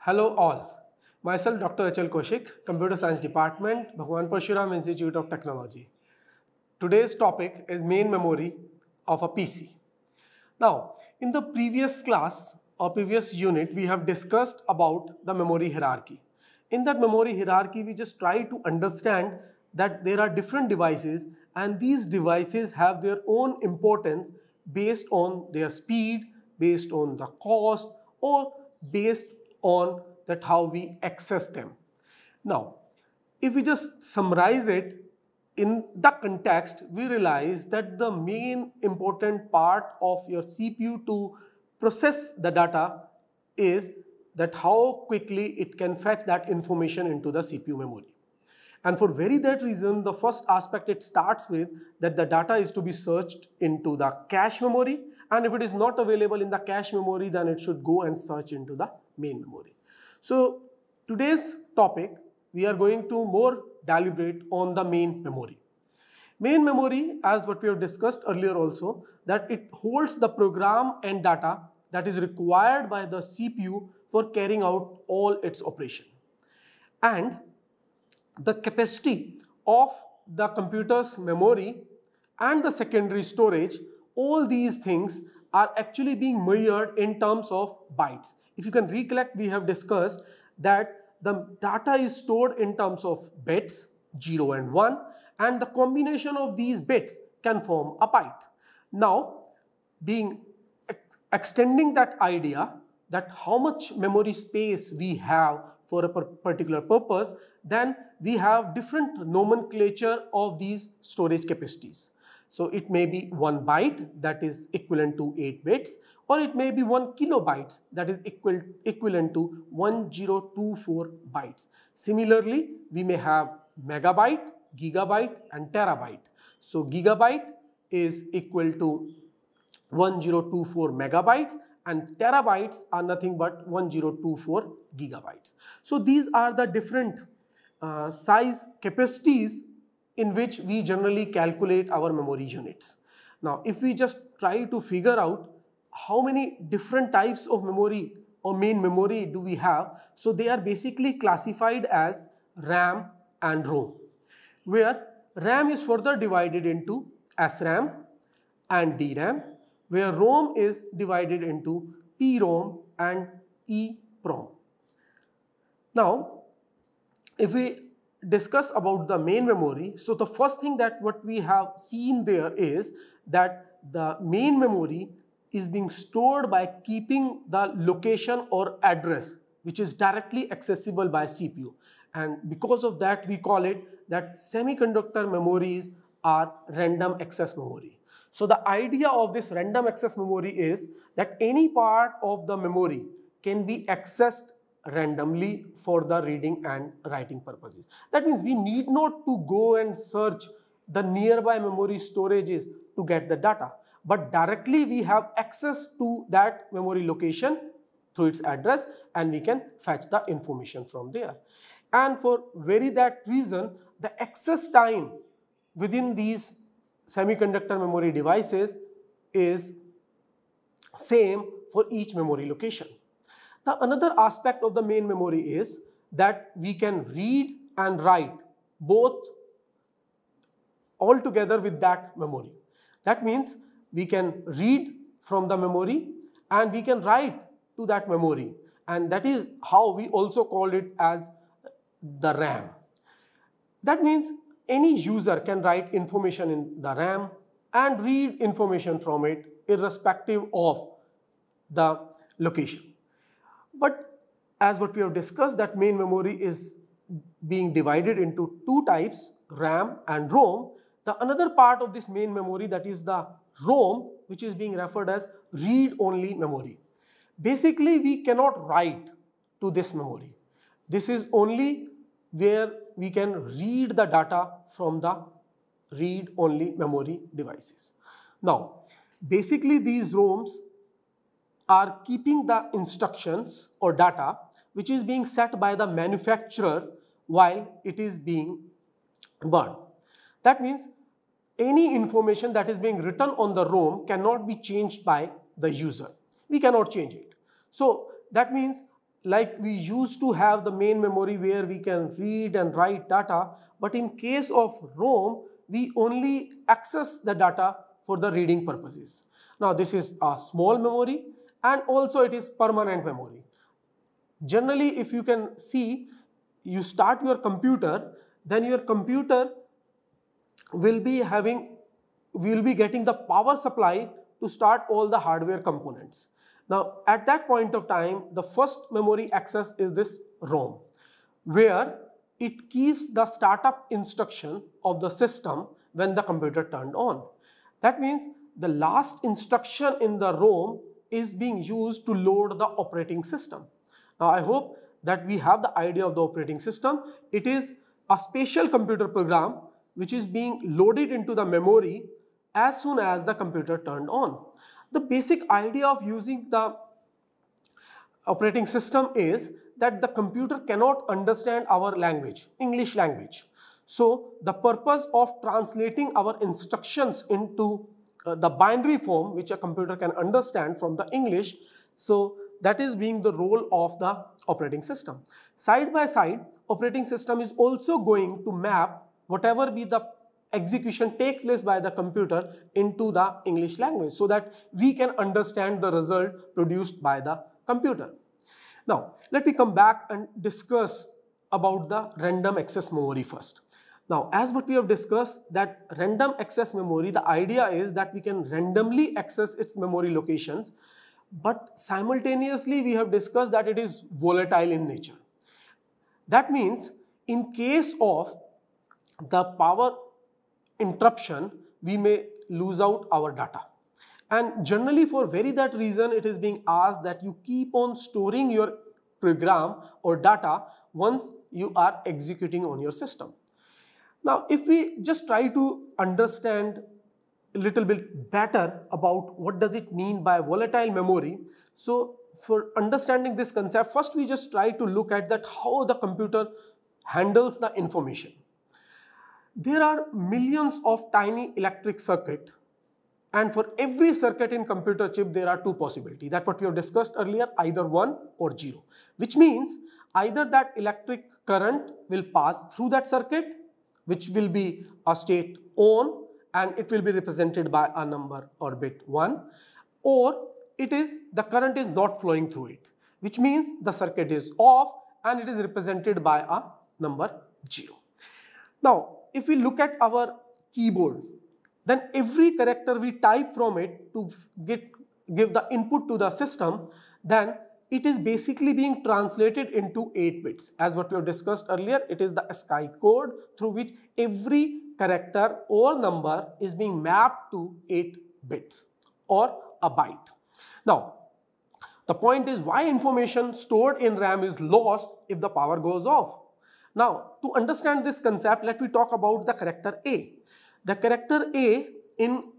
Hello all. Myself Dr. Achal Kaushik, Computer Science Department, Bhagwan Parshuram Institute of Technology. Today's topic is main memory of a PC. Now, in the previous class or previous unit, we have discussed about the memory hierarchy. In that memory hierarchy, we just try to understand that there are different devices and these devices have their own importance based on their speed, based on the cost, or based on that how we access them. Now, if we just summarize it in the context, we realize that the main important part of your CPU to process the data is that how quickly it can fetch that information into the CPU memory. And for very that reason, the first aspect it starts with that the data is to be searched into the cache memory, and if it is not available in the cache memory, then it should go and search into the main memory. So today's topic, we are going to more deliberate on the main memory. Main memory, as what we have discussed earlier also, that it holds the program and data that is required by the CPU for carrying out all its operation. And the capacity of the computer's memory and the secondary storage, all these things are actually being measured in terms of bytes. If you can recollect, we have discussed that the data is stored in terms of bits, 0 and 1, and the combination of these bits can form a byte. Now, extending that idea that how much memory space we have for a particular purpose, then we have different nomenclature of these storage capacities. So it may be 1 byte that is equivalent to 8 bits, or it may be 1 kilobyte that is equivalent to 1024 bytes. Similarly, we may have megabyte, gigabyte and terabyte. So gigabyte is equal to 1024 megabytes and terabytes are nothing but 1024 gigabytes. So these are the different size capacities in which we generally calculate our memory units. Now, if we just try to figure out how many different types of memory or main memory do we have, so they are basically classified as RAM and ROM, where RAM is further divided into SRAM and DRAM, where ROM is divided into PROM and EPROM. Now, if we discuss about the main memory, so the first thing that what we have seen there is that the main memory is being stored by keeping the location or address which is directly accessible by CPU, and because of that we call it that semiconductor memories are random access memory. So the idea of this random access memory is that any part of the memory can be accessed randomly for the reading and writing purposes. That means we need not to go and search the nearby memory storages to get the data, but directly we have access to that memory location through its address and we can fetch the information from there. And for very that reason, the access time within these semiconductor memory devices is same for each memory location. The another aspect of the main memory is that we can read and write both all together with that memory. That means we can read from the memory and we can write to that memory, and that is how we also call it as the RAM. That means any user can write information in the RAM and read information from it irrespective of the location. But as what we have discussed, that main memory is being divided into two types, RAM and ROM. The another part of this main memory, that is the ROM, which is being referred as read-only memory. Basically, we cannot write to this memory. This is only where we can read the data from the read-only memory devices. Now, basically these ROMs are keeping the instructions or data which is being set by the manufacturer while it is being burned. That means any information that is being written on the ROM cannot be changed by the user. We cannot change it. So that means like we used to have the main memory where we can read and write data, but in case of ROM, we only access the data for the reading purposes. Now this is a small memory and also it is permanent memory. Generally, if you can see, you start your computer, then your computer will be getting the power supply to start all the hardware components. Now at that point of time, the first memory access is this ROM, where it keeps the startup instruction of the system when the computer turned on. That means the last instruction in the ROM is being used to load the operating system. Now I hope that we have the idea of the operating system. It is a special computer program which is being loaded into the memory as soon as the computer turned on. The basic idea of using the operating system is that the computer cannot understand our language, English language. So the purpose of translating our instructions into the binary form which a computer can understand from the English, so that is being the role of the operating system. Side by side, operating system is also going to map whatever be the execution take place by the computer into the English language so that we can understand the result produced by the computer. Now, let me come back and discuss about the random access memory first. Now, as what we have discussed, that random access memory, the idea is that we can randomly access its memory locations, but simultaneously we have discussed that it is volatile in nature. That means in case of the power interruption, we may lose out our data. And generally for very that reason, it is being asked that you keep on storing your program or data once you are executing on your system. Now, if we just try to understand a little bit better about what does it mean by volatile memory. So for understanding this concept, first we just try to look at that how the computer handles the information. There are millions of tiny electric circuits, and for every circuit in computer chip there are two possibilities. That's what we have discussed earlier, either 1 or 0, which means either that electric current will pass through that circuit, which will be a state on, and it will be represented by a number or bit 1, or it is the current is not flowing through it, which means the circuit is off and it is represented by a number 0. Now, if we look at our keyboard, then every character we type from it to give the input to the system, then it is basically being translated into 8 bits. As what we have discussed earlier, it is the ASCII code through which every character or number is being mapped to 8 bits or a byte. Now, the point is why information stored in RAM is lost if the power goes off. Now, to understand this concept, let me talk about the character A. The character A in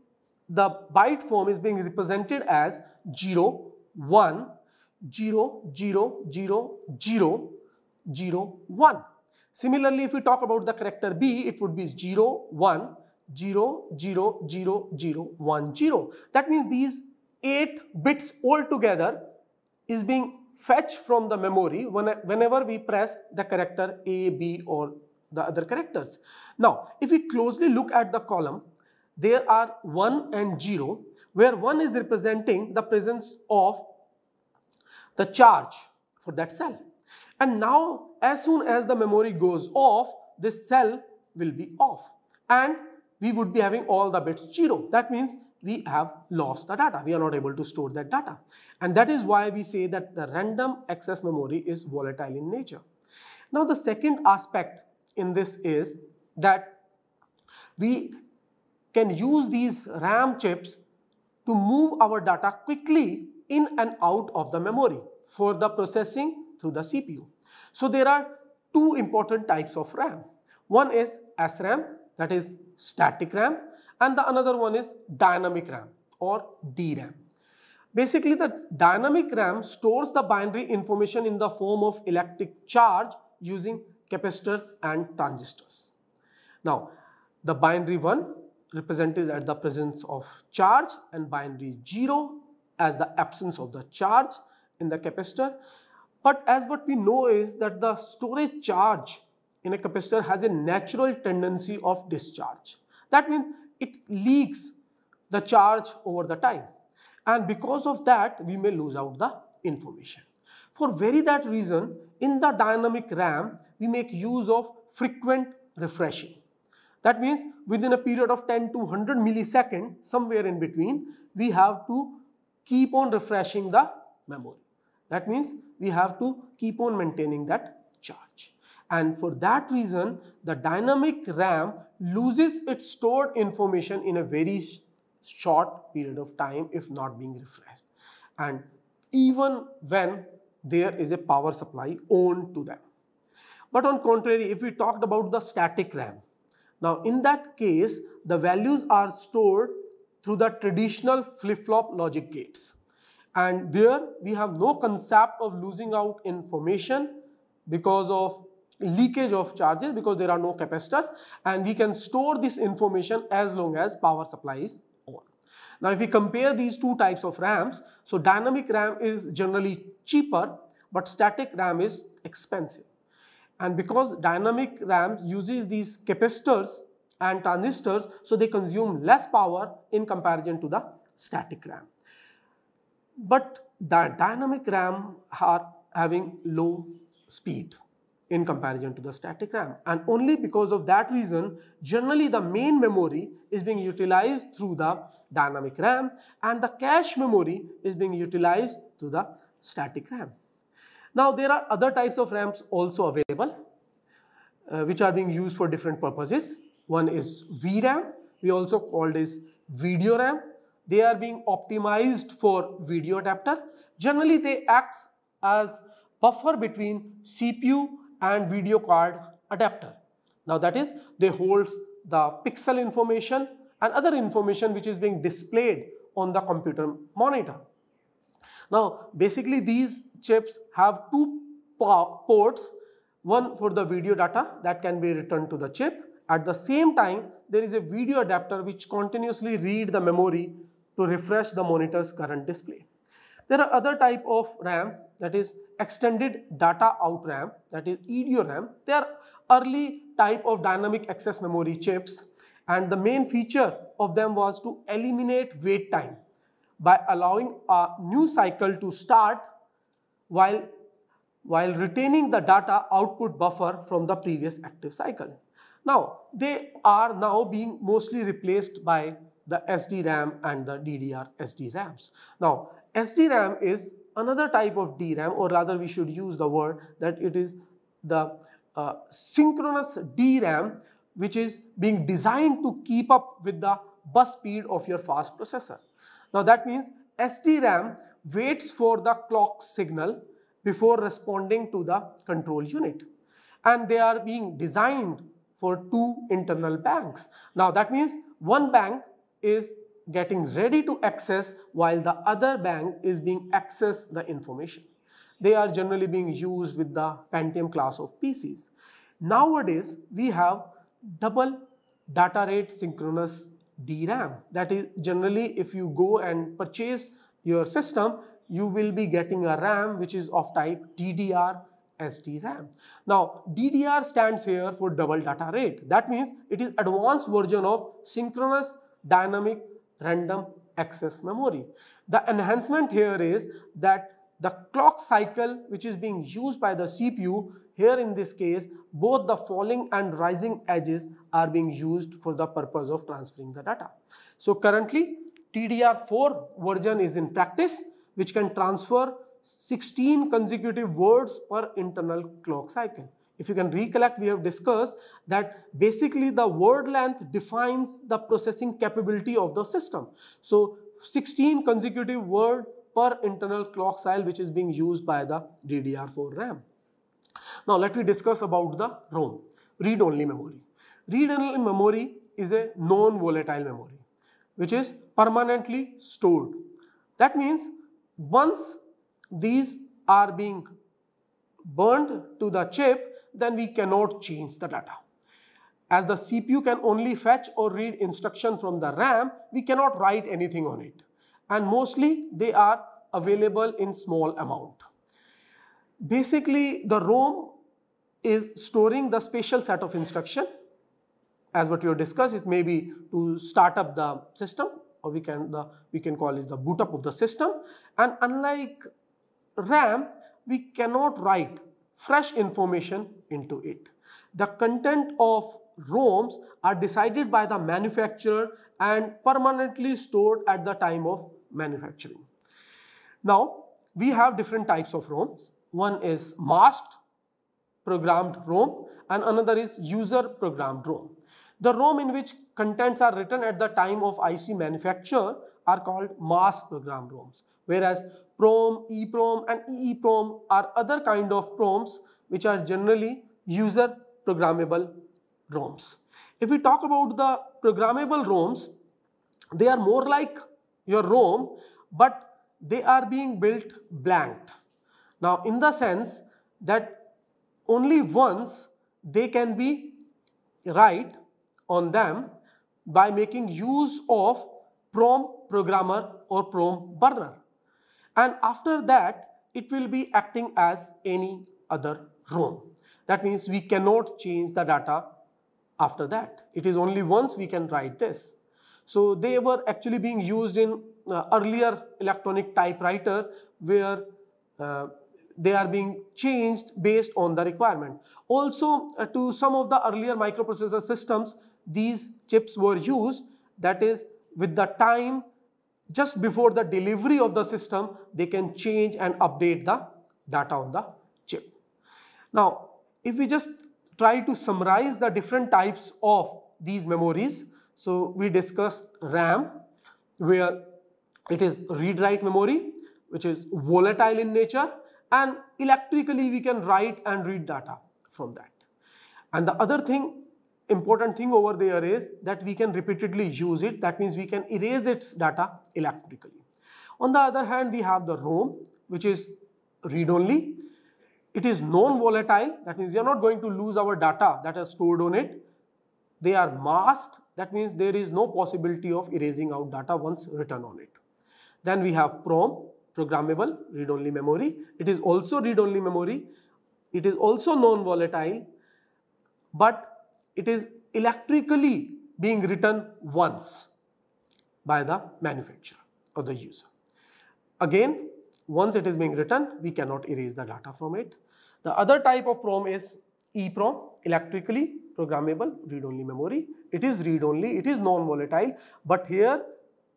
the byte form is being represented as 0, 1, 0, 0, 0, 0, 0, 1. Similarly, if we talk about the character B, it would be 0, 1, 0, 0, 0, 0, 1, 0. That means these 8 bits altogether is being fetched from the memory whenever we press the character A, B or the other characters. Now, if we closely look at the column, there are 1 and 0, where 1 is representing the presence of the charge for that cell. And now, as soon as the memory goes off, this cell will be off and we would be having all the bits 0. That means we have lost the data. We are not able to store that data. And that is why we say that the random access memory is volatile in nature. Now, the second aspect in this is that we can use these RAM chips to move our data quickly in and out of the memory for the processing through the CPU. So there are two important types of RAM. One is SRAM, that is static RAM, and the another one is dynamic RAM or DRAM. Basically, the dynamic RAM stores the binary information in the form of electric charge using capacitors and transistors. Now, the binary 1 represented as the presence of charge and binary 0 as the absence of the charge in the capacitor. But as what we know is that the storage charge in a capacitor has a natural tendency of discharge. That means it leaks the charge over the time, and because of that we may lose out the information. For very that reason, in the dynamic RAM we make use of frequent refreshing. That means within a period of 10 to 100 milliseconds, somewhere in between, we have to keep on refreshing the memory. That means we have to keep on maintaining that charge. And for that reason, the dynamic RAM loses its stored information in a very short period of time if not being refreshed, and even when there is a power supply on to them. But on contrary, if we talked about the static RAM, now in that case the values are stored through the traditional flip-flop logic gates, and there we have no concept of losing out information because of leakage of charges, because there are no capacitors, and we can store this information as long as power supply is on. Now if we compare these two types of RAMs, so dynamic RAM is generally cheaper but static RAM is expensive. And because dynamic RAM uses these capacitors and transistors, so they consume less power in comparison to the static RAM. But the dynamic RAM are having low speed in comparison to the static RAM, and only because of that reason generally the main memory is being utilized through the dynamic RAM and the cache memory is being utilized through the static RAM. Now there are other types of RAMs also available which are being used for different purposes. One is VRAM, we also call this video RAM. They are being optimized for video adapter. Generally they act as buffer between CPU and video card adapter. Now that is, they hold the pixel information and other information which is being displayed on the computer monitor. Now basically these chips have two ports, one for the video data that can be returned to the chip. At the same time there is a video adapter which continuously reads the memory to refresh the monitor's current display. There are other type of RAM, that is extended data out RAM, that is EDO RAM. They are early type of dynamic access memory chips, and the main feature of them was to eliminate wait time by allowing a new cycle to start while retaining the data output buffer from the previous active cycle. Now they are now being mostly replaced by the SDRAM and the DDR SDRAMs. Now SDRAM is another type of DRAM, or rather we should use the word that it is the synchronous DRAM, which is being designed to keep up with the bus speed of your fast processor. Now that means SDRAM waits for the clock signal before responding to the control unit, and they are being designed for two internal banks. Now that means one bank is getting ready to access while the other bank is being accessed the information. They are generally being used with the Pentium class of PCs. Nowadays we have double data rate synchronous DRAM. That is, generally if you go and purchase your system, you will be getting a RAM which is of type DDR SDRAM. Now DDR stands here for double data rate. That means it is advanced version of synchronous dynamic random access memory. The enhancement here is that the clock cycle which is being used by the CPU, here in this case both the falling and rising edges are being used for the purpose of transferring the data. So currently DDR4 version is in practice, which can transfer 16 consecutive words per internal clock cycle. If you can recollect, we have discussed that basically the word length defines the processing capability of the system. So 16 consecutive word per internal clock cycle which is being used by the DDR4 RAM. Now let me discuss about the ROM, read-only memory. Read-only memory is a non-volatile memory which is permanently stored. That means once these are being burned to the chip, then we cannot change the data. As the CPU can only fetch or read instruction from the RAM, we cannot write anything on it. And mostly they are available in small amount. Basically, the ROM is storing the special set of instruction. As what we have discussed, it may be to start up the system, or we can call it the boot up of the system. And unlike RAM, we cannot write fresh information into it. The content of ROMs are decided by the manufacturer and permanently stored at the time of manufacturing. Now, we have different types of ROMs. One is masked programmed ROM and another is user programmed ROM. The ROM in which contents are written at the time of IC manufacture are called masked programmed ROMs, whereas PROM, EEPROM and EEPROM are other kind of PROMs which are generally user programmable ROMs. If we talk about the programmable ROMs, they are more like your ROM, but they are being built blanked. Now, in the sense that only once they can be write on them by making use of PROM programmer or PROM burner. And after that, it will be acting as any other ROM. That means we cannot change the data after that. It is only once we can write this. So they were actually being used in earlier electronic typewriter where they are being changed based on the requirement. Also, to some of the earlier microprocessor systems, these chips were used, that is, with the time just before the delivery of the system, they can change and update the data on the chip. Now, if we just try to summarize the different types of these memories, so we discussed RAM, where it is read-write memory, which is volatile in nature, and electrically we can write and read data from that. And the other thing, important thing over there is that we can repeatedly use it. That means we can erase its data electrically. On the other hand, we have the ROM, which is read-only. It is non-volatile. That means we are not going to lose our data that is stored on it. They are masked. That means there is no possibility of erasing out data once written on it. Then we have PROM, programmable read-only memory. It is also read-only memory. It is also non-volatile, but it is electrically being written once by the manufacturer or the user. Again, once it is being written, we cannot erase the data from it. The other type of PROM is EEPROM, electrically programmable read-only memory. It is read-only, it is non-volatile, but here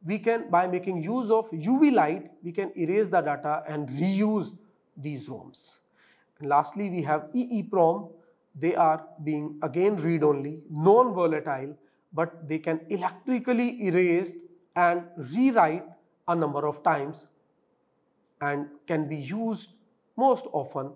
we can, by making use of UV light, we can erase the data and reuse these ROMs. And lastly, we have EEPROM. They are being again read-only, non-volatile, but they can electrically erase and rewrite a number of times and can be used most often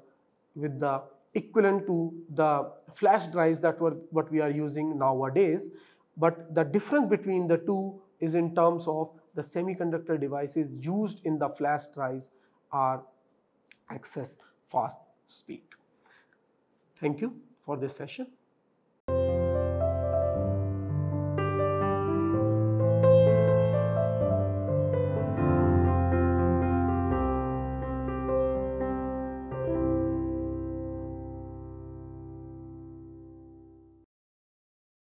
with the equivalent to the flash drives that were what we are using nowadays. But the difference between the two is in terms of the semiconductor devices used in the flash drives are accessed fast speed. Thank you for this session.